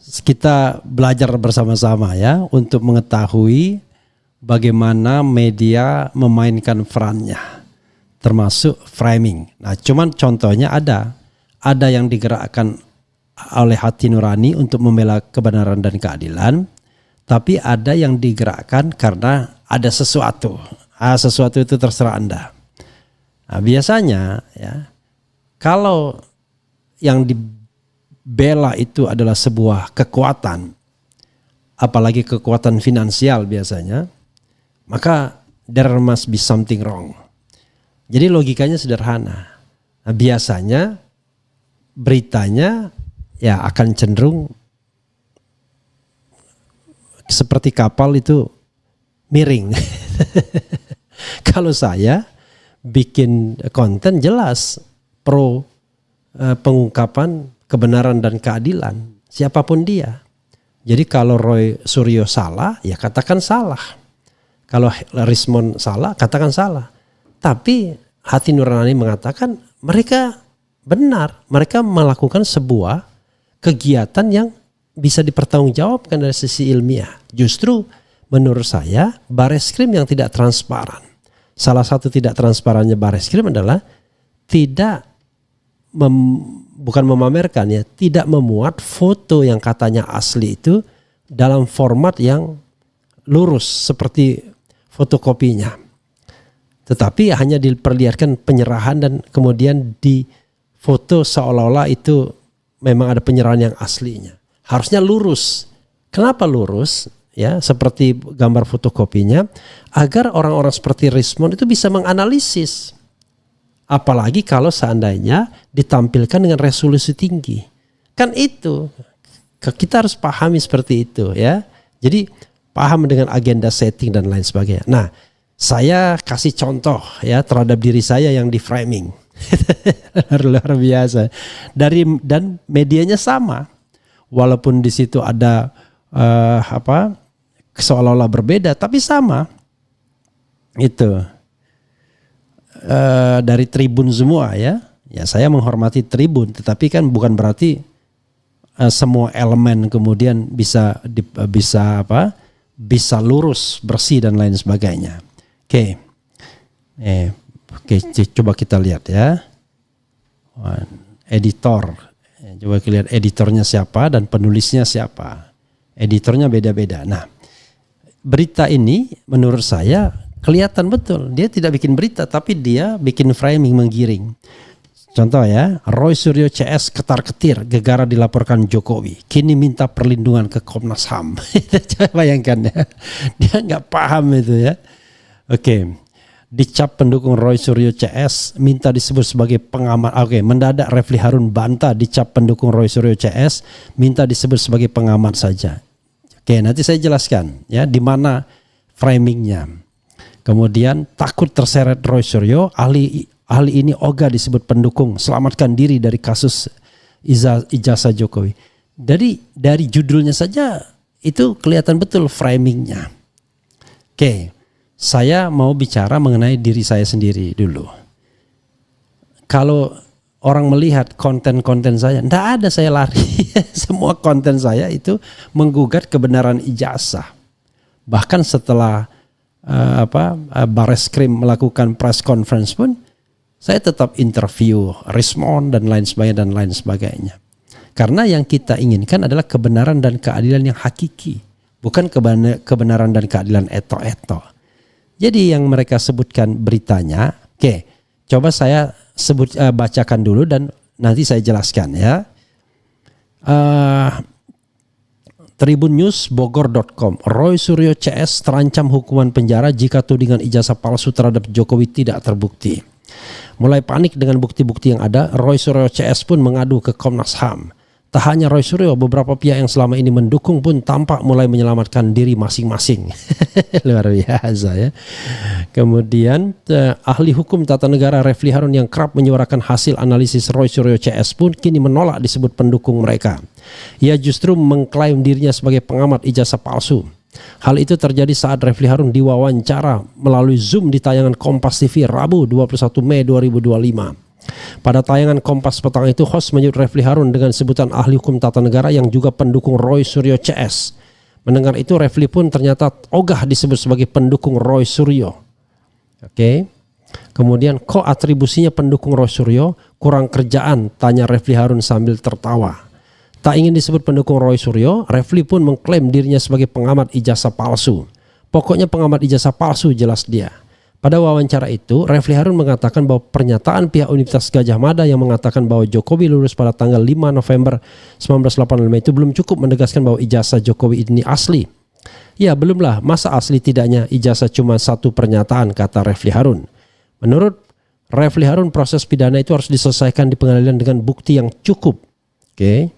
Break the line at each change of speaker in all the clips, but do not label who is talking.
kita belajar bersama-sama ya untuk mengetahui bagaimana media memainkan perannya, termasuk framing. Nah, cuman contohnya ada yang digerakkan oleh hati nurani untuk membela kebenaran dan keadilan, tapi ada yang digerakkan karena ada sesuatu. Sesuatu itu terserah Anda. Nah, biasanya ya, kalau yang dibela itu adalah sebuah kekuatan, apalagi kekuatan finansial biasanya, maka there must be something wrong. Jadi logikanya sederhana. Nah, biasanya beritanya ya akan cenderung seperti kapal itu miring. Kalau saya bikin konten jelas pro pengungkapan kebenaran dan keadilan siapapun dia. Jadi kalau Roy Suryo salah ya katakan salah. Kalau Rismond salah katakan salah. Tapi hati nurani mengatakan mereka benar. Mereka melakukan sebuah kegiatan yang bisa dipertanggungjawabkan dari sisi ilmiah. Justru menurut saya Bareskrim yang tidak transparan. Salah satu tidak transparannya Bareskrim adalah bukan memamerkan ya, tidak memuat foto yang katanya asli itu dalam format yang lurus seperti fotokopinya. Tetapi hanya diperlihatkan penyerahan dan kemudian di foto seolah-olah itu memang ada penyerahan yang aslinya. Harusnya lurus. Kenapa lurus? Ya, seperti gambar fotokopinya, agar orang-orang seperti Rismond itu bisa menganalisis. Apalagi kalau seandainya ditampilkan dengan resolusi tinggi. Kan itu. Kita harus pahami seperti itu ya. Jadi paham dengan agenda setting dan lain sebagainya. Nah, saya kasih contoh ya terhadap diri saya yang di framing. Luar biasa. Dan medianya sama. Walaupun di situ ada seolah-olah berbeda tapi sama. Itu. Dari Tribun semua ya. Ya saya menghormati Tribun, tetapi kan bukan berarti semua elemen kemudian bisa lurus, bersih dan lain sebagainya. Oke. Oke, coba kita lihat ya. Editor. Coba kita lihat editornya siapa dan penulisnya siapa. Editornya beda-beda. Nah, berita ini menurut saya kelihatan betul. Dia tidak bikin berita tapi dia bikin framing, menggiring. Contoh ya, Roy Suryo CS ketar-ketir gegara dilaporkan Jokowi. Kini minta perlindungan ke Komnas HAM. Coba bayangkan ya. Dia nggak paham itu ya. Oke. Dicap pendukung Roy Suryo CS minta disebut sebagai pengamat. Oke, mendadak Refli Harun bantah dicap pendukung Roy Suryo CS minta disebut sebagai pengamat saja. Oke, nanti saya jelaskan ya di mana framingnya. Kemudian takut terseret Roy Suryo, ahli ini ogah disebut pendukung, selamatkan diri dari kasus ijazah Jokowi. Dari judulnya saja itu kelihatan betul framingnya. Oke. Saya mau bicara mengenai diri saya sendiri dulu. Kalau orang melihat konten-konten saya, enggak ada saya lari. Semua konten saya itu menggugat kebenaran ijazah. Bahkan setelah Bareskrim melakukan press conference pun, saya tetap interview Rismond dan lain sebagainya. Karena yang kita inginkan adalah kebenaran dan keadilan yang hakiki, bukan kebenaran dan keadilan eto-eto. Jadi yang mereka sebutkan beritanya, oke, coba saya bacakan dulu dan nanti saya jelaskan ya. Tribunnews.bogor.com, Roy Suryo CS terancam hukuman penjara jika tudingan ijazah palsu terhadap Jokowi tidak terbukti. Mulai panik dengan bukti-bukti yang ada, Roy Suryo CS pun mengadu ke Komnas HAM. Tak hanya Roy Suryo, beberapa pihak yang selama ini mendukung pun tampak mulai menyelamatkan diri masing-masing. Luar biasa ya. Kemudian ahli hukum tata negara Refli Harun yang kerap menyuarakan hasil analisis Roy Suryo CS pun kini menolak disebut pendukung mereka. Ia justru mengklaim dirinya sebagai pengamat ijazah palsu. Hal itu terjadi saat Refli Harun diwawancara melalui Zoom di tayangan Kompas TV Rabu 21 Mei 2025. Pada tayangan Kompas petang itu, host menyebut Refli Harun dengan sebutan ahli hukum tata negara yang juga pendukung Roy Suryo CS. Mendengar itu, Refli pun ternyata ogah disebut sebagai pendukung Roy Suryo. Oke. Kemudian, kok atribusinya pendukung Roy Suryo? Kurang kerjaan, tanya Refli Harun sambil tertawa. Tak ingin disebut pendukung Roy Suryo, Refli pun mengklaim dirinya sebagai pengamat ijazah palsu. Pokoknya pengamat ijazah palsu jelas dia. Pada wawancara itu, Refli Harun mengatakan bahwa pernyataan pihak Universitas Gadjah Mada yang mengatakan bahwa Jokowi lulus pada tanggal 5 November 1985 itu belum cukup menegaskan bahwa ijazah Jokowi ini asli. Ya belumlah, masa asli tidaknya ijazah cuma satu pernyataan, kata Refli Harun. Menurut Refli Harun, proses pidana itu harus diselesaikan di pengadilan dengan bukti yang cukup. Oke.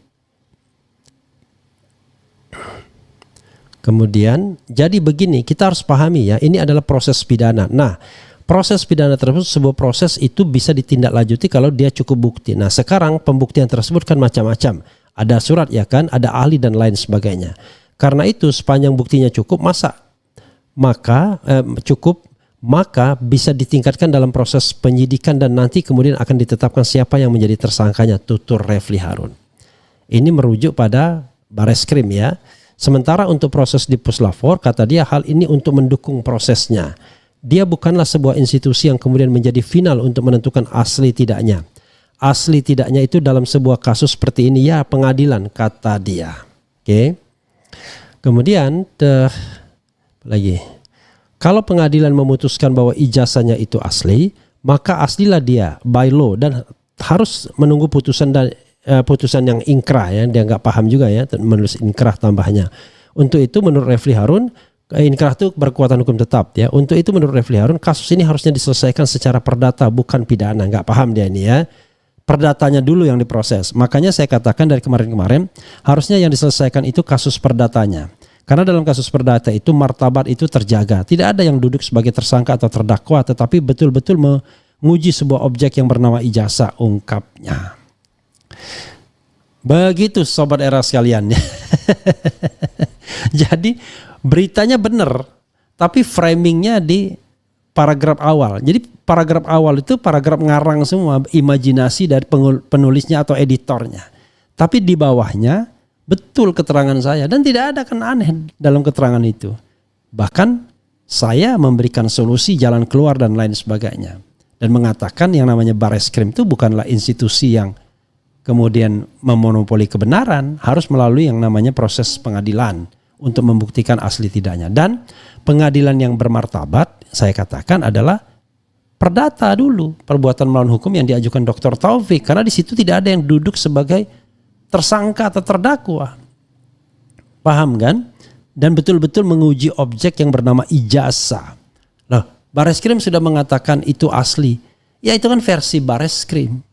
Kemudian, jadi begini, kita harus pahami ya, ini adalah proses pidana. Nah, proses pidana tersebut, sebuah proses itu bisa ditindaklanjuti kalau dia cukup bukti. Nah, sekarang pembuktian tersebut kan macam-macam. Ada surat ya kan, ada ahli dan lain sebagainya. Karena itu, sepanjang buktinya cukup, maka bisa ditingkatkan dalam proses penyidikan dan nanti kemudian akan ditetapkan siapa yang menjadi tersangkanya, tutur Refli Harun. Ini merujuk pada Bareskrim ya. Sementara untuk proses di Puslapfor, kata dia, hal ini untuk mendukung prosesnya. Dia bukanlah sebuah institusi yang kemudian menjadi final untuk menentukan asli tidaknya. Asli tidaknya itu dalam sebuah kasus seperti ini ya pengadilan, kata dia. Oke. Kemudian lagi, kalau pengadilan memutuskan bahwa ijazahnya itu asli, maka aslilah dia by law dan harus menunggu putusan yang inkrah ya, dia nggak paham juga ya menulis inkrah tambahnya. Untuk itu menurut Refli Harun, inkrah itu berkekuatan hukum tetap ya. Untuk itu menurut Refli Harun, kasus ini harusnya diselesaikan secara perdata bukan pidana. Nggak paham dia ini ya. Perdatanya dulu yang diproses. Makanya saya katakan dari kemarin-kemarin harusnya yang diselesaikan itu kasus perdatanya. Karena dalam kasus perdata itu martabat itu terjaga. Tidak ada yang duduk sebagai tersangka atau terdakwa, tetapi betul-betul menguji sebuah objek yang bernama ijazah, ungkapnya. Begitu sobat era sekalian. Jadi beritanya benar, tapi framingnya di paragraf awal. Jadi paragraf awal itu paragraf ngarang semua, imajinasi dari penulisnya atau editornya. Tapi di bawahnya betul keterangan saya dan tidak ada kan aneh dalam keterangan itu. Bahkan saya memberikan solusi jalan keluar dan lain sebagainya. Dan mengatakan yang namanya Bareskrim itu bukanlah institusi yang kemudian memonopoli kebenaran, harus melalui yang namanya proses pengadilan untuk membuktikan asli tidaknya. Dan pengadilan yang bermartabat, saya katakan adalah perdata dulu, perbuatan melawan hukum yang diajukan Dr. Taufik, karena di situ tidak ada yang duduk sebagai tersangka atau terdakwa. Paham kan? Dan betul-betul menguji objek yang bernama ijazah. Loh, Bareskrim sudah mengatakan itu asli. Ya itu kan versi Bareskrim.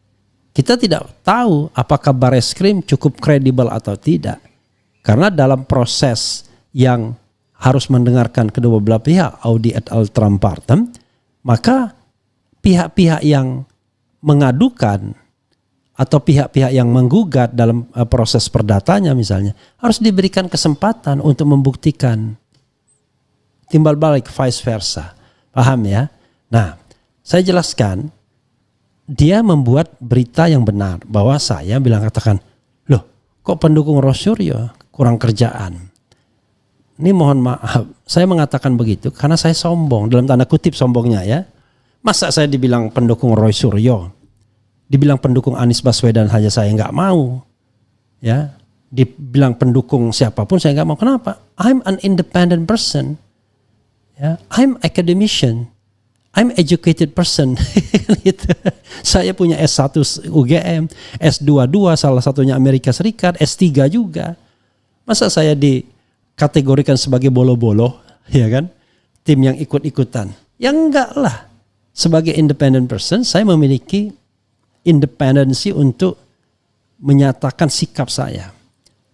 Kita tidak tahu apakah Bareskrim cukup kredibel atau tidak. Karena dalam proses yang harus mendengarkan kedua belah pihak, Audi et al. Trump partem, maka pihak-pihak yang mengadukan atau pihak-pihak yang menggugat dalam proses perdatanya misalnya, harus diberikan kesempatan untuk membuktikan. Timbal balik vice versa. Paham ya? Nah, saya jelaskan. Dia membuat berita yang benar bahwa saya katakan, loh kok pendukung Roy Suryo kurang kerjaan. Ini mohon maaf, saya mengatakan begitu karena saya sombong, dalam tanda kutip sombongnya ya. Masa saya dibilang pendukung Roy Suryo, dibilang pendukung Anies Baswedan saja saya nggak mau, ya. Dibilang pendukung siapapun saya nggak mau. Kenapa? I'm an independent person, ya. I'm academician. I'm educated person. Gitu. Saya punya S1 UGM, S22 salah satunya Amerika Serikat, S3 juga. Masa saya dikategorikan sebagai bolo-bolo, ya kan? Tim yang ikut-ikutan. Ya enggak lah. Sebagai independent person, saya memiliki independensi untuk menyatakan sikap saya.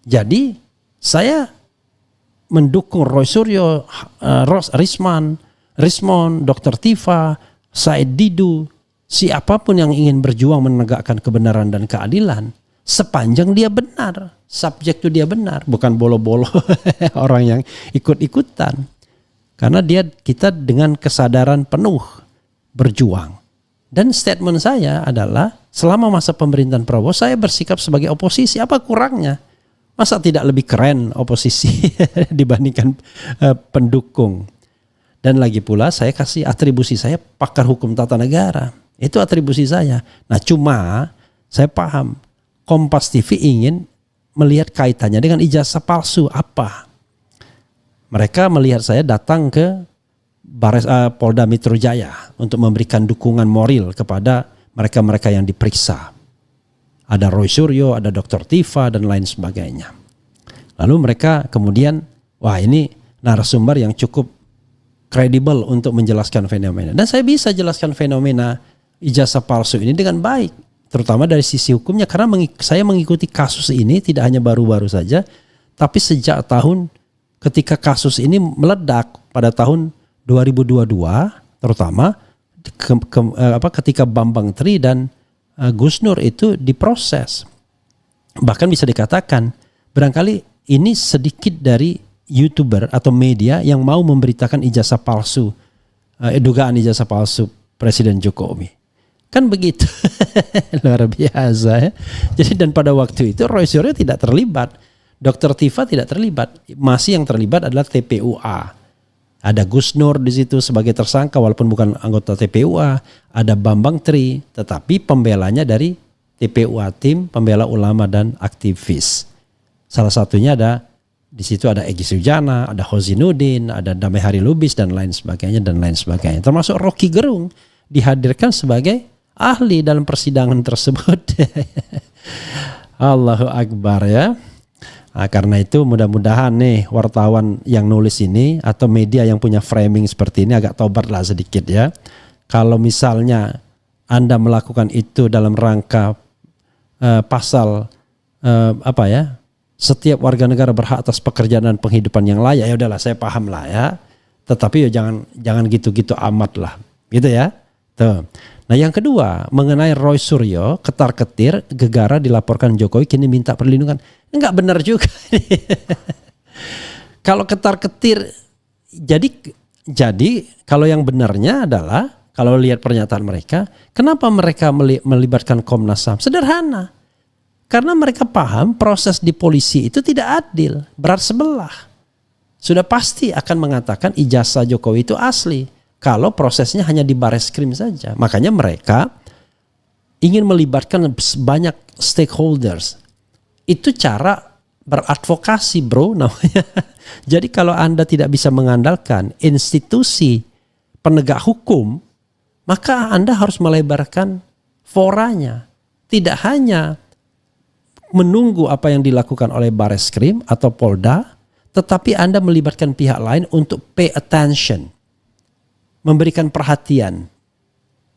Jadi, saya mendukung Roy Suryo, Rismon, Dr. Tifa, Said Didu, siapapun yang ingin berjuang menegakkan kebenaran dan keadilan, sepanjang dia benar, subjek itu dia benar, bukan bolo-bolo orang yang ikut-ikutan. Karena kita dengan kesadaran penuh berjuang. Dan statement saya adalah selama masa pemerintahan Prabowo saya bersikap sebagai oposisi. Apa kurangnya? Masa tidak lebih keren oposisi dibandingkan pendukung? Dan lagi pula saya kasih atribusi saya pakar hukum tata negara. Itu atribusi saya. Nah cuma saya paham Kompas TV ingin melihat kaitannya dengan ijazah palsu apa. Mereka melihat saya datang ke Polda Metro Jaya untuk memberikan dukungan moral kepada mereka-mereka yang diperiksa. Ada Roy Suryo, ada Dr. Tifa dan lain sebagainya. Lalu mereka kemudian, wah ini narasumber yang cukup kredibel untuk menjelaskan fenomena. Dan saya bisa jelaskan fenomena ijazah palsu ini dengan baik. Terutama dari sisi hukumnya, karena saya mengikuti kasus ini tidak hanya baru-baru saja, tapi sejak tahun ketika kasus ini meledak pada tahun 2022, terutama ketika Bambang Tri dan Gus Nur itu diproses. Bahkan bisa dikatakan barangkali ini sedikit dari YouTuber atau media yang mau memberitakan ijazah palsu, dugaan ijazah palsu Presiden Jokowi. Kan begitu. Luar biasa ya. Jadi dan pada waktu itu Roy Suryo tidak terlibat. Dr. Tifa tidak terlibat. Masih yang terlibat adalah TPUA. Ada Gus Nur di situ sebagai tersangka walaupun bukan anggota TPUA. Ada Bambang Tri, tetapi pembelanya dari TPUA, tim pembela ulama dan aktivis. Salah satunya ada di situ ada Egy Sujana, ada Hozinuddin, ada Damai Hari Lubis dan lain sebagainya dan lain sebagainya. Termasuk Rocky Gerung dihadirkan sebagai ahli dalam persidangan tersebut. Allahu Akbar ya. Nah, karena itu mudah-mudahan nih wartawan yang nulis ini atau media yang punya framing seperti ini agak tobatlah sedikit ya. Kalau misalnya Anda melakukan itu dalam rangka pasal setiap warga negara berhak atas pekerjaan dan penghidupan yang layak, ya udahlah saya paham lah ya. Tetapi ya jangan gitu-gitu amat lah, gitu ya. Tuh. Nah yang kedua mengenai Roy Suryo ketar-ketir gegara dilaporkan Jokowi kini minta perlindungan. Enggak benar juga. Kalau ketar-ketir jadi kalau yang benarnya adalah kalau lihat pernyataan mereka, kenapa mereka melibatkan Komnas HAM? Sederhana. Karena mereka paham proses di polisi itu tidak adil, berat sebelah. Sudah pasti akan mengatakan ijazah Jokowi itu asli. Kalau prosesnya hanya di Bareskrim saja. Makanya mereka ingin melibatkan banyak stakeholders. Itu cara beradvokasi bro namanya. Jadi kalau Anda tidak bisa mengandalkan institusi penegak hukum, maka Anda harus melebarkan foranya. Tidak hanya menunggu apa yang dilakukan oleh Bareskrim atau Polda, tetapi Anda melibatkan pihak lain untuk pay attention. Memberikan perhatian,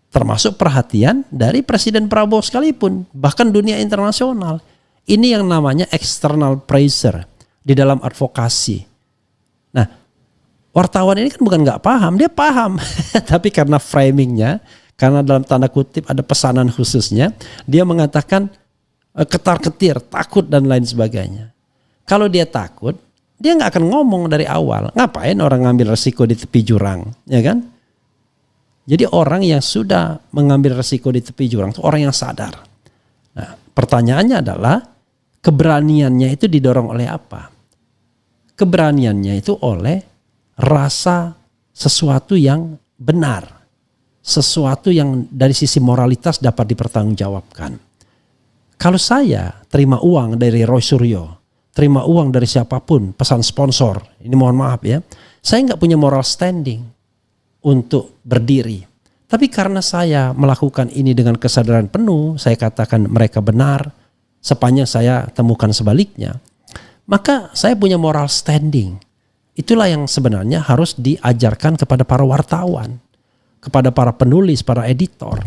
termasuk perhatian dari Presiden Prabowo sekalipun, bahkan dunia internasional. Ini yang namanya external pressure di dalam advokasi. Nah, wartawan ini kan bukan nggak paham, dia paham, tapi karena framingnya, karena dalam tanda kutip ada pesanan khususnya, dia mengatakan ketar-ketir, takut dan lain sebagainya. Kalau dia takut, dia nggak akan ngomong dari awal. Ngapain orang ngambil resiko di tepi jurang, ya kan? Jadi orang yang sudah mengambil resiko di tepi jurang itu orang yang sadar. Nah, pertanyaannya adalah keberaniannya itu didorong oleh apa? Keberaniannya itu oleh rasa sesuatu yang benar. Sesuatu yang dari sisi moralitas dapat dipertanggungjawabkan. Kalau saya terima uang dari Roy Suryo, terima uang dari siapapun, pesan sponsor, ini mohon maaf ya, saya nggak punya moral standing untuk berdiri. Tapi karena saya melakukan ini dengan kesadaran penuh, saya katakan mereka benar, sepanjang saya temukan sebaliknya, maka saya punya moral standing. Itulah yang sebenarnya harus diajarkan kepada para wartawan, kepada para penulis, para editor.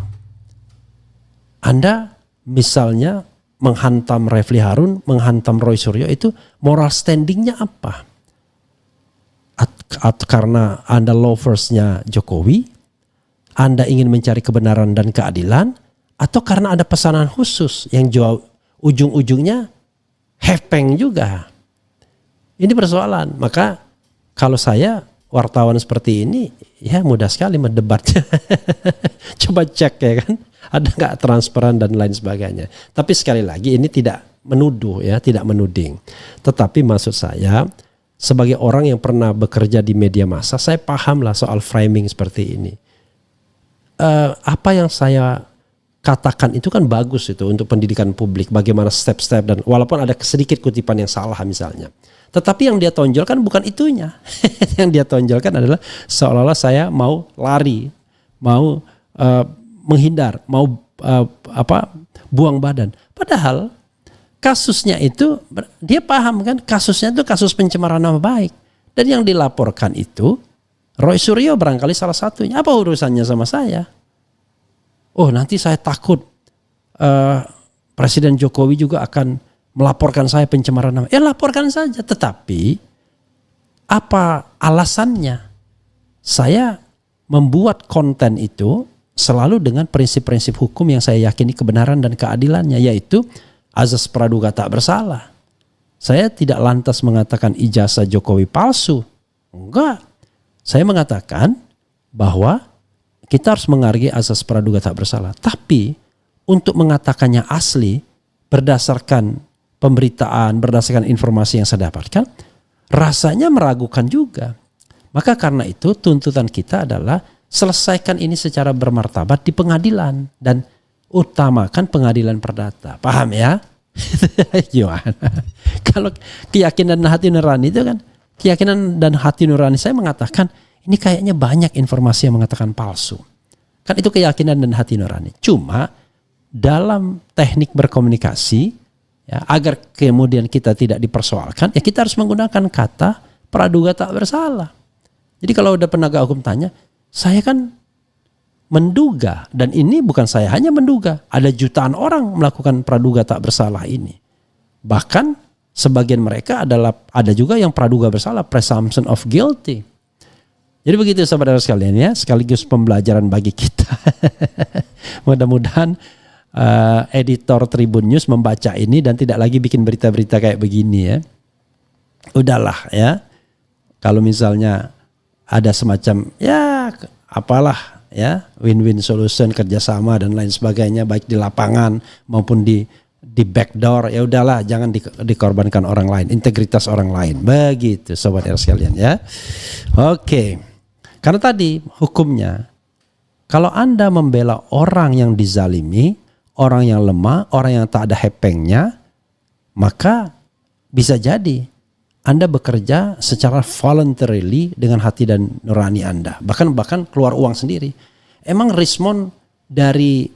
Anda misalnya menghantam Refli Harun, menghantam Roy Suryo, itu moral standingnya apa? Atau karena Anda loversnya Jokowi, Anda ingin mencari kebenaran dan keadilan, atau karena ada pesanan khusus yang ujung-ujungnya hepeng juga. Ini persoalan. Maka kalau saya wartawan seperti ini, ya mudah sekali mendebatnya. Coba cek ya kan, ada nggak transparan dan lain sebagainya. Tapi sekali lagi ini tidak menuduh ya, tidak menuding. Tetapi maksud saya sebagai orang yang pernah bekerja di media massa, saya paham lah soal framing seperti ini. Apa yang saya katakan itu kan bagus itu untuk pendidikan publik, bagaimana step-step, dan walaupun ada sedikit kutipan yang salah misalnya. Tetapi yang dia tonjolkan bukan itunya. Yang dia tonjolkan adalah seolah-olah saya mau lari, mau menghindar, mau buang badan. Padahal kasusnya itu dia paham kan, kasusnya itu kasus pencemaran nama baik. Dan yang dilaporkan itu Roy Suryo barangkali salah satunya. Apa urusannya sama saya? Oh, nanti saya takut Presiden Jokowi juga akan melaporkan saya pencemaran nama. Ya laporkan saja, tetapi apa alasannya? Saya membuat konten itu selalu dengan prinsip-prinsip hukum yang saya yakini kebenaran dan keadilannya, yaitu azas praduga tak bersalah. Saya tidak lantas mengatakan ijazah Jokowi palsu. Enggak. Saya mengatakan bahwa kita harus menghargai azas praduga tak bersalah. Tapi untuk mengatakannya asli berdasarkan pemberitaan, berdasarkan informasi yang saya dapatkan, rasanya meragukan juga. Maka karena itu tuntutan kita adalah selesaikan ini secara bermartabat di pengadilan dan utamakan pengadilan perdata. Paham ya? Gimana? Kalau keyakinan dan hati nurani itu kan, keyakinan dan hati nurani saya mengatakan ini kayaknya banyak informasi yang mengatakan palsu. Kan itu keyakinan dan hati nurani. Cuma dalam teknik berkomunikasi, ya, agar kemudian kita tidak dipersoalkan, ya kita harus menggunakan kata praduga tak bersalah. Jadi kalau udah penegak hukum tanya, saya kan menduga, dan ini bukan saya hanya menduga, ada jutaan orang melakukan praduga tak bersalah ini. Bahkan sebagian mereka ada juga yang praduga bersalah, presumption of guilty. Jadi begitu saudara sekalian ya, sekaligus pembelajaran bagi kita. Mudah-mudahan editor Tribun News membaca ini dan tidak lagi bikin berita-berita kayak begini ya. Udahlah ya, kalau misalnya ada semacam ya apalah ya, win-win solution, kerjasama dan lain sebagainya, baik di lapangan maupun di backdoor, ya udahlah, jangan dikorbankan orang lain, integritas orang lain. Begitu sobat sekalian ya. Oke. Karena tadi hukumnya, kalau Anda membela orang yang dizalimi, orang yang lemah, orang yang tak ada hepengnya, maka bisa jadi Anda bekerja secara voluntarily dengan hati dan nurani Anda. Bahkan keluar uang sendiri. Emang Rismond dari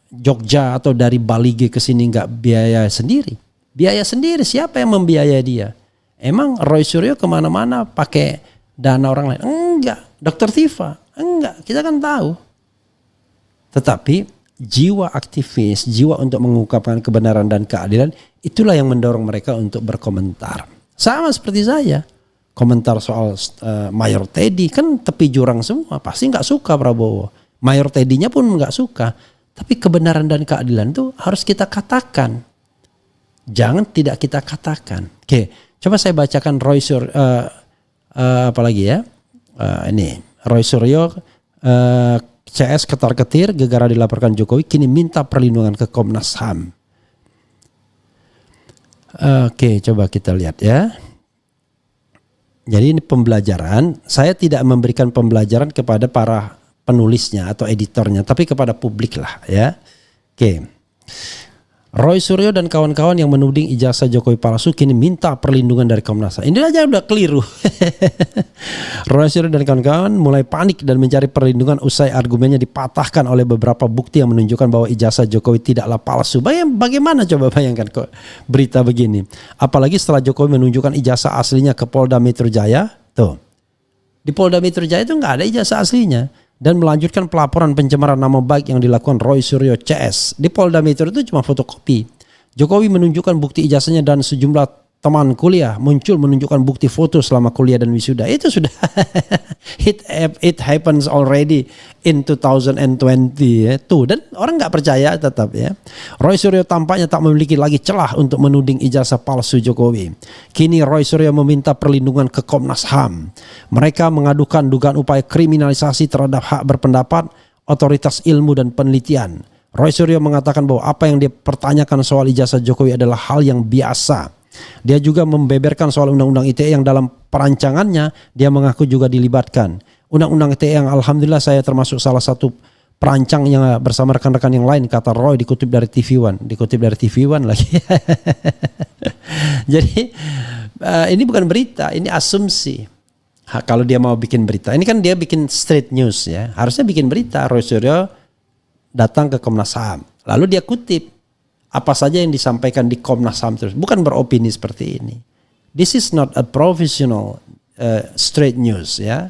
Jogja atau dari Balige ke sini nggak biaya sendiri? Biaya sendiri, siapa yang membiayai dia? Emang Roy Suryo kemana-mana pakai dana orang lain? Enggak. Dr. Tifa? Enggak. Kita kan tahu. Tetapi jiwa aktivis, jiwa untuk mengungkapkan kebenaran dan keadilan, itulah yang mendorong mereka untuk berkomentar. Sama seperti saya. Komentar soal Mayor Teddy, kan tepi jurang semua. Pasti nggak suka Prabowo. Mayor Teddy-nya pun nggak suka. Tapi kebenaran dan keadilan itu harus kita katakan. Jangan tidak kita katakan. Oke, coba saya bacakan Roy Suryo, apalagi ya. Ini Roy Suryo, CS ketar-ketir gegara dilaporkan Jokowi kini minta perlindungan ke Komnas HAM. Oke, coba kita lihat ya. Jadi ini pembelajaran. Saya tidak memberikan pembelajaran kepada para penulisnya atau editornya, tapi kepada publik lah ya. Oke. Roy Suryo dan kawan-kawan yang menuding ijazah Jokowi palsu kini minta perlindungan dari Komnas HAM. Ini aja udah keliru. Roy Suryo dan kawan-kawan mulai panik dan mencari perlindungan usai argumennya dipatahkan oleh beberapa bukti yang menunjukkan bahwa ijazah Jokowi tidaklah palsu. Bagaimana coba bayangkan kok berita begini. Apalagi setelah Jokowi menunjukkan ijazah aslinya ke Polda Metro Jaya. Tuh. Di Polda Metro Jaya itu nggak ada ijazah aslinya. Dan melanjutkan pelaporan pencemaran nama baik yang dilakukan Roy Suryo CS. Di Polda Metro itu cuma fotokopi. Jokowi menunjukkan bukti ijazahnya dan sejumlah teman kuliah muncul menunjukkan bukti foto selama kuliah dan wisuda. Itu sudah it happens already in 2020 ya. Tuh, dan orang nggak percaya tetap ya. Roy Suryo tampaknya tak memiliki lagi celah untuk menuding ijazah palsu Jokowi. Kini Roy Suryo meminta perlindungan ke Komnas HAM. Mereka mengadukan dugaan upaya kriminalisasi terhadap hak berpendapat, otoritas ilmu dan penelitian. Roy Suryo mengatakan bahwa apa yang dia pertanyakan soal ijazah Jokowi adalah hal yang biasa. Dia juga membeberkan soal Undang-Undang ITE yang dalam perancangannya dia mengaku juga dilibatkan. Undang-Undang ITE yang alhamdulillah saya termasuk salah satu perancang yang bersama rekan-rekan yang lain, kata Roy, dikutip dari TV One. Dikutip dari TV One lagi. Jadi ini bukan berita, ini asumsi. Kalau dia mau bikin berita, ini kan dia bikin straight news ya. Harusnya bikin berita. Roy Suryo datang ke Komnas HAM, lalu dia kutip apa saja yang disampaikan di Komnas HAM terus, bukan beropini seperti ini. This is not a professional straight news ya.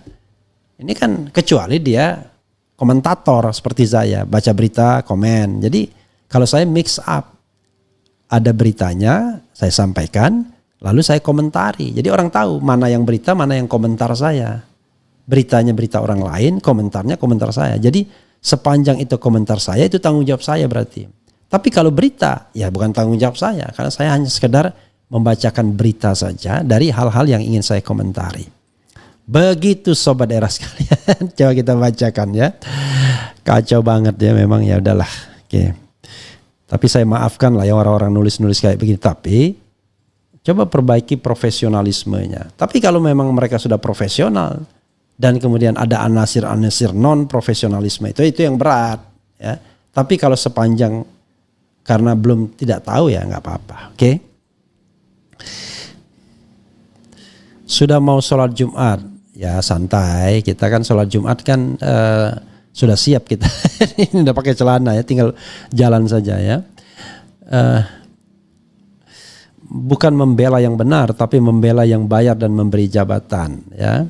Ini kan kecuali dia komentator seperti saya, baca berita, komen. Jadi kalau saya mix up, ada beritanya saya sampaikan, lalu saya komentari. Jadi orang tahu mana yang berita, mana yang komentar saya. Beritanya berita orang lain, komentarnya komentar saya. Jadi sepanjang itu komentar saya, itu tanggung jawab saya berarti. Tapi kalau berita, ya bukan tanggung jawab saya. Karena saya hanya sekedar membacakan berita saja dari hal-hal yang ingin saya komentari. Begitu Sobat Era sekalian. Coba kita bacakan ya. Kacau banget ya memang, ya udahlah. Oke. Tapi saya maafkan lah ya orang-orang nulis-nulis kayak begini. Tapi coba perbaiki profesionalismenya. Tapi kalau memang mereka sudah profesional, dan kemudian ada anasir-anasir non-profesionalisme, itu yang berat ya. Tapi kalau sepanjang karena belum tidak tahu ya nggak apa-apa. Oke. Sudah mau sholat Jumat ya, santai. Kita kan sholat Jumat kan sudah siap kita. Ini udah pakai celana ya, tinggal jalan saja ya. Bukan membela yang benar, tapi membela yang bayar dan memberi jabatan ya.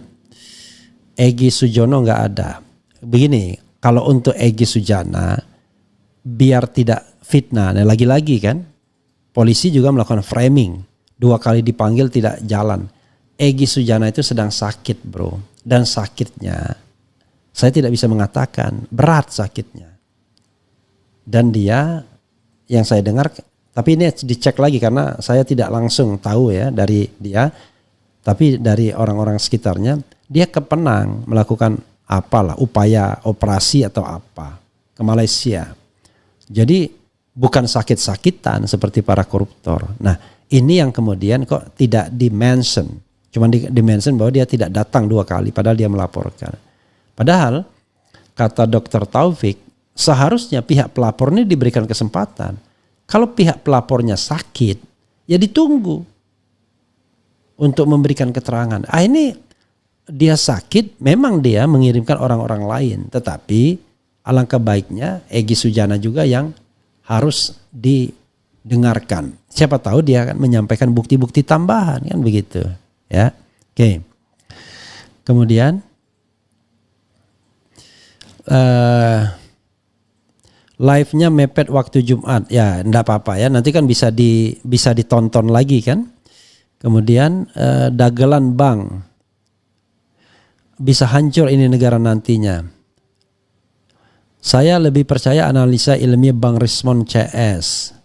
Egy Sujono nggak ada. Begini, kalau untuk Egy Sujana biar tidak fitnah, nah lagi-lagi kan polisi juga melakukan framing, 2 kali dipanggil tidak jalan. Egy Sujana itu sedang sakit bro, dan sakitnya saya tidak bisa mengatakan, berat sakitnya. Dan dia yang saya dengar, tapi ini dicek lagi karena saya tidak langsung tahu ya dari dia, tapi dari orang-orang sekitarnya, dia ke Penang melakukan apalah upaya operasi atau apa ke Malaysia. Jadi bukan sakit-sakitan seperti para koruptor. Nah ini yang kemudian kok tidak di-mention. Cuma di-mention bahwa dia tidak datang 2 kali padahal dia melaporkan. Padahal kata Dr. Taufik, seharusnya pihak pelapor ini diberikan kesempatan. Kalau pihak pelapornya sakit, ya ditunggu untuk memberikan keterangan. Ini dia sakit, memang dia mengirimkan orang-orang lain. Tetapi alangkah baiknya Egy Sujana juga yang harus didengarkan. Siapa tahu dia akan menyampaikan bukti-bukti tambahan kan begitu. Ya, oke. Kemudian live-nya mepet waktu Jumat. Ya, enggak apa-apa ya. Nanti kan bisa ditonton lagi kan. Kemudian dagelan bank. Bisa hancur ini negara nantinya. Saya lebih percaya analisa ilmiah Bang Rismon CS.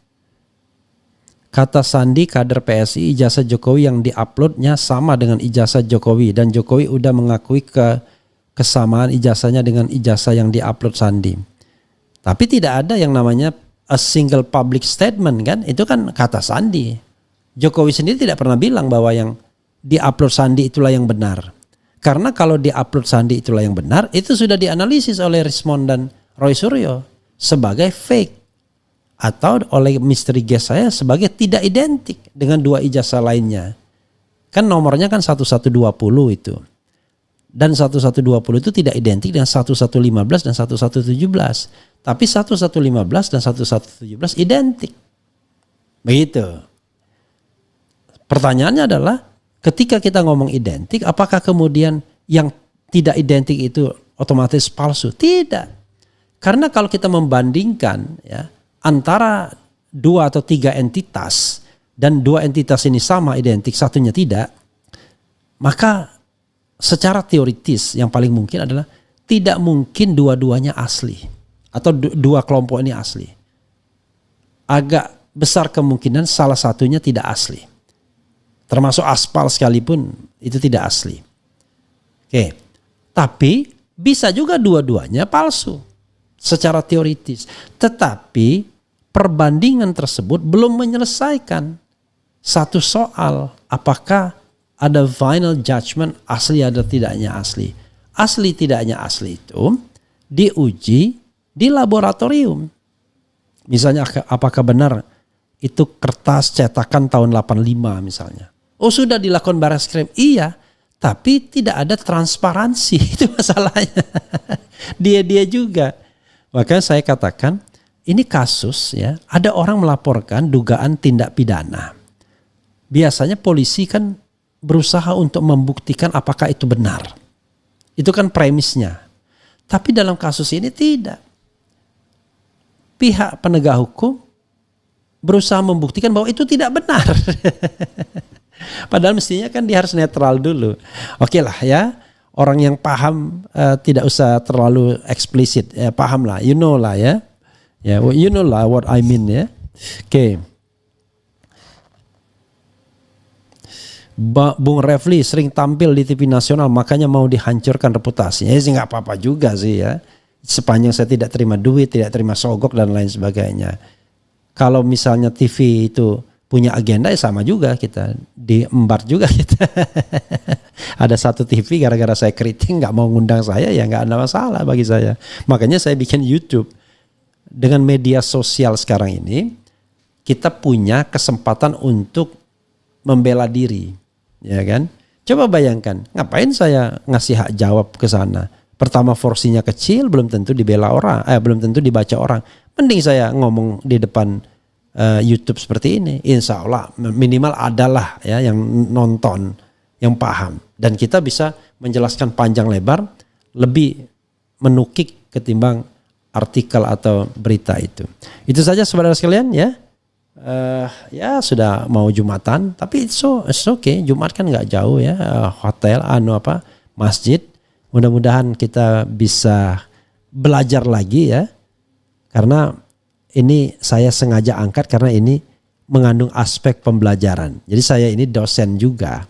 Kata Sandi, kader PSI, ijazah Jokowi yang diuploadnya sama dengan ijazah Jokowi. Dan Jokowi udah mengakui kesamaan ijazahnya dengan ijazah yang diupload Sandi. Tapi tidak ada yang namanya a single public statement kan. Itu kan kata Sandi. Jokowi sendiri tidak pernah bilang bahwa yang diupload Sandi itulah yang benar. Karena kalau diupload Sandi itulah yang benar, itu sudah dianalisis oleh Rismon dan Roy Suryo sebagai fake. Atau oleh misteri guest saya sebagai tidak identik dengan 2 ijazah lainnya. Kan nomornya kan 1120 itu. Dan 1120 itu tidak identik dengan 1115 dan 1117. Tapi 1115 dan 1117 identik. Begitu. Pertanyaannya adalah, ketika kita ngomong identik, apakah kemudian yang tidak identik itu otomatis palsu? Tidak. Karena kalau kita membandingkan ya antara 2 atau 3 entitas dan dua entitas ini sama identik, satunya tidak, maka secara teoritis yang paling mungkin adalah tidak mungkin dua-duanya asli atau dua kelompok ini asli. Agak besar kemungkinan salah satunya tidak asli. Termasuk aspal sekalipun itu tidak asli. Oke. Tapi bisa juga dua-duanya palsu secara teoritis. Tetapi perbandingan tersebut belum menyelesaikan satu soal, apakah ada final judgment asli atau tidaknya asli. Asli tidaknya asli itu diuji di laboratorium. Misalnya apakah benar itu kertas cetakan tahun 85 misalnya. Oh, sudah dilakukan Barreskrim. Iya, tapi tidak ada transparansi. Itu masalahnya. Dia juga. Makanya saya katakan ini kasus ya, ada orang melaporkan dugaan tindak pidana. Biasanya polisi kan berusaha untuk membuktikan apakah itu benar. Itu kan premisnya. Tapi dalam kasus ini tidak. Pihak penegak hukum berusaha membuktikan bahwa itu tidak benar. Padahal mestinya kan dia harus netral dulu. Oke lah ya, orang yang paham tidak usah terlalu eksplisit. Ya, paham lah, you know lah ya. Ya, you know lah what I mean ya. Oke. Bung Refli sering tampil di TV nasional, makanya mau dihancurkan reputasinya. Ya sih nggak apa-apa juga sih ya. Sepanjang saya tidak terima duit, tidak terima sogok dan lain sebagainya. Kalau misalnya TV itu punya agenda ya sama juga kita. Diembar juga kita. Ada satu TV gara-gara saya kritik nggak mau ngundang saya ya nggak ada masalah bagi saya. Makanya saya bikin YouTube. Dengan media sosial sekarang ini kita punya kesempatan untuk membela diri. Ya kan? Coba bayangkan, ngapain saya ngasih hak jawab ke sana? Pertama porsinya kecil, belum tentu dibela orang, belum tentu dibaca orang. Mending saya ngomong di depan YouTube seperti ini. Insya Allah minimal adalah ya yang nonton, yang paham. Dan kita bisa menjelaskan panjang lebar, lebih menukik ketimbang artikel atau berita itu. Itu saja saudara sekalian ya. Ya sudah mau Jumatan, tapi it's okay. Jumat kan nggak jauh ya, hotel, masjid. Mudah-mudahan kita bisa belajar lagi ya, karena ini saya sengaja angkat karena ini mengandung aspek pembelajaran. Jadi saya ini dosen juga,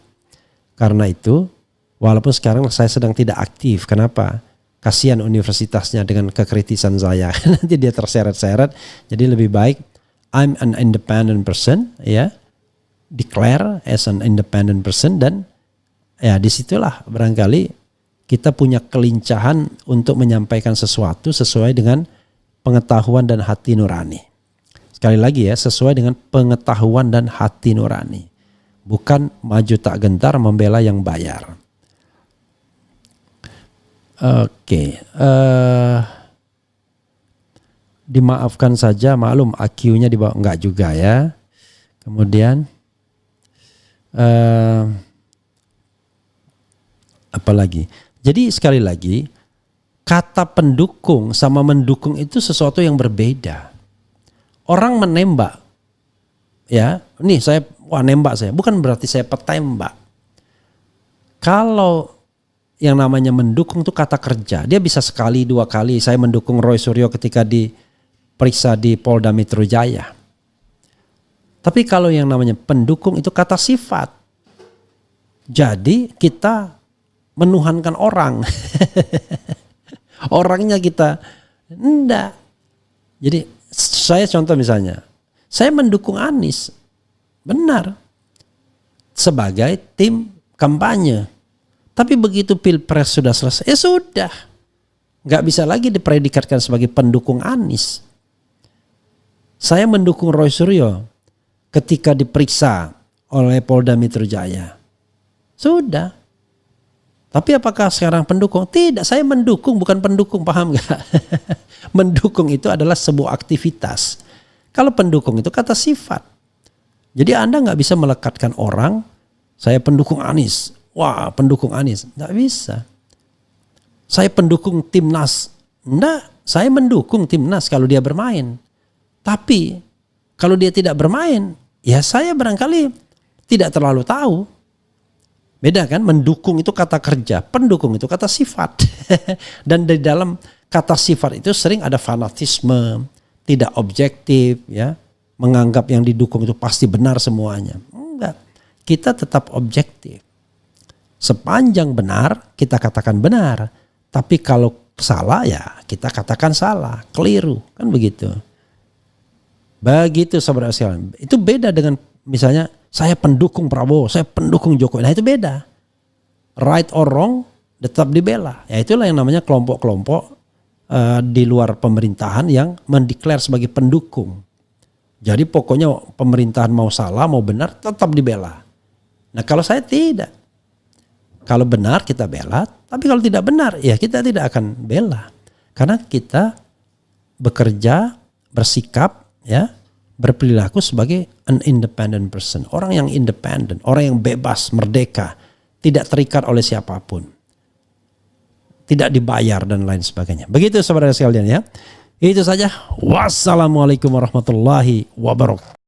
karena itu walaupun sekarang saya sedang tidak aktif. Kenapa? Kasihan universitasnya dengan kekritisan saya. Nanti dia terseret-seret. Jadi lebih baik I'm an independent person, ya, declare as an independent person, dan ya disitulah barangkali kita punya kelincahan untuk menyampaikan sesuatu sesuai dengan pengetahuan dan hati nurani. Sekali lagi ya, sesuai dengan pengetahuan dan hati nurani, bukan maju tak gentar membela yang bayar. Oke. Dimaafkan saja, maklum IQ-nya di bawah, enggak juga ya. Kemudian apa lagi? Jadi sekali lagi, kata pendukung sama mendukung itu sesuatu yang berbeda. Orang menembak, ya, nih saya nembak saya, bukan berarti saya petembak. Kalau yang namanya mendukung itu kata kerja, dia bisa sekali dua kali. Saya mendukung Roy Suryo ketika diperiksa di Polda Metro Jaya. Tapi kalau yang namanya pendukung itu kata sifat. Jadi kita menuhankan orang. Orangnya kita enggak. Jadi saya contoh misalnya, saya mendukung Anies. Benar. Sebagai tim kampanye. Tapi begitu Pilpres sudah selesai, ya sudah. Enggak bisa lagi dipredikatkan sebagai pendukung Anies. Saya mendukung Roy Suryo ketika diperiksa oleh Polda Metro Jaya. Sudah. Tapi apakah sekarang pendukung? Tidak, saya mendukung bukan pendukung, paham gak? Mendukung itu adalah sebuah aktivitas. Kalau pendukung itu kata sifat. Jadi Anda gak bisa melekatkan orang, saya pendukung Anies. Wah, pendukung Anies. Gak bisa. Saya pendukung Timnas. Enggak, saya mendukung Timnas kalau dia bermain. Tapi kalau dia tidak bermain, Ya saya barangkali tidak terlalu tahu. Beda kan, mendukung itu kata kerja, pendukung itu kata sifat. Dan di dalam kata sifat itu sering ada fanatisme, tidak objektif, ya, menganggap yang didukung itu pasti benar semuanya. Enggak, kita tetap objektif. Sepanjang benar, kita katakan benar. Tapi kalau salah ya kita katakan salah, keliru, kan begitu. Begitu saudara sekalian. Itu beda dengan misalnya saya pendukung Prabowo, saya pendukung Jokowi. Nah itu beda. Right or wrong tetap dibela. Ya itulah yang namanya kelompok-kelompok di luar pemerintahan yang mendeklar sebagai pendukung. Jadi pokoknya pemerintahan mau salah mau benar tetap dibela. Nah kalau saya tidak. Kalau benar kita bela, tapi kalau tidak benar ya kita tidak akan bela. Karena kita bekerja, bersikap, ya, berperilaku sebagai an independent person. Orang yang independen, orang yang bebas, merdeka, tidak terikat oleh siapapun. Tidak dibayar dan lain sebagainya. Begitu saudara sekalian ya. Itu saja. Wassalamualaikum warahmatullahi wabarakatuh.